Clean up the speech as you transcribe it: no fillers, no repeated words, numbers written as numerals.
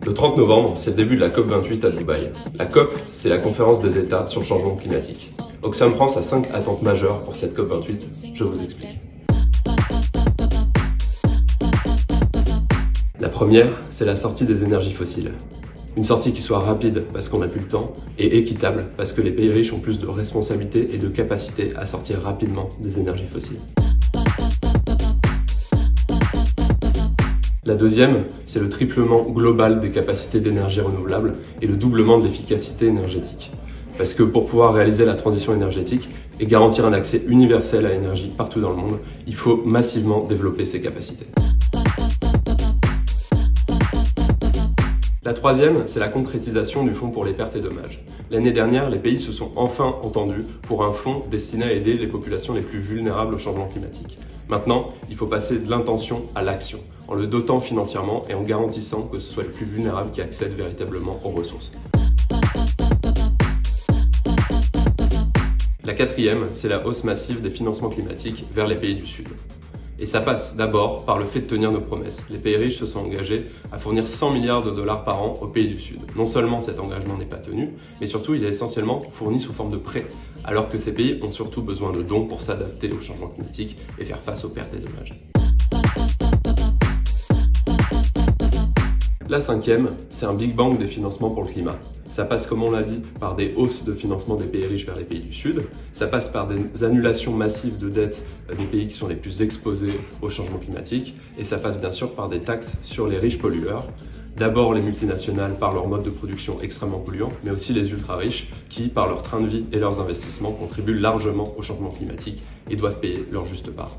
Le 30 novembre, c'est le début de la COP28 à Dubaï. La COP, c'est la conférence des États sur le changement climatique. Oxfam France a 5 attentes majeures pour cette COP28, je vous explique. La première, c'est la sortie des énergies fossiles. Une sortie qui soit rapide parce qu'on n'a plus le temps et équitable parce que les pays riches ont plus de responsabilités et de capacités à sortir rapidement des énergies fossiles. La deuxième, c'est le triplement global des capacités d'énergie renouvelable et le doublement de l'efficacité énergétique. Parce que pour pouvoir réaliser la transition énergétique et garantir un accès universel à l'énergie partout dans le monde, il faut massivement développer ces capacités. La troisième, c'est la concrétisation du fonds pour les pertes et dommages. L'année dernière, les pays se sont enfin entendus pour un fonds destiné à aider les populations les plus vulnérables au changement climatique. Maintenant, il faut passer de l'intention à l'action, en le dotant financièrement et en garantissant que ce soit les plus vulnérables qui accèdent véritablement aux ressources. La quatrième, c'est la hausse massive des financements climatiques vers les pays du Sud. Et ça passe d'abord par le fait de tenir nos promesses. Les pays riches se sont engagés à fournir 100 milliards de dollars par an aux pays du Sud. Non seulement cet engagement n'est pas tenu, mais surtout il est essentiellement fourni sous forme de prêts, alors que ces pays ont surtout besoin de dons pour s'adapter au changement climatique et faire face aux pertes et dommages. La cinquième, c'est un Big Bang des financements pour le climat. Ça passe, comme on l'a dit, par des hausses de financement des pays riches vers les pays du Sud. Ça passe par des annulations massives de dettes des pays qui sont les plus exposés au changement climatique. Et ça passe bien sûr par des taxes sur les riches pollueurs. D'abord les multinationales par leur mode de production extrêmement polluant, mais aussi les ultra-riches qui, par leur train de vie et leurs investissements, contribuent largement au changement climatique et doivent payer leur juste part.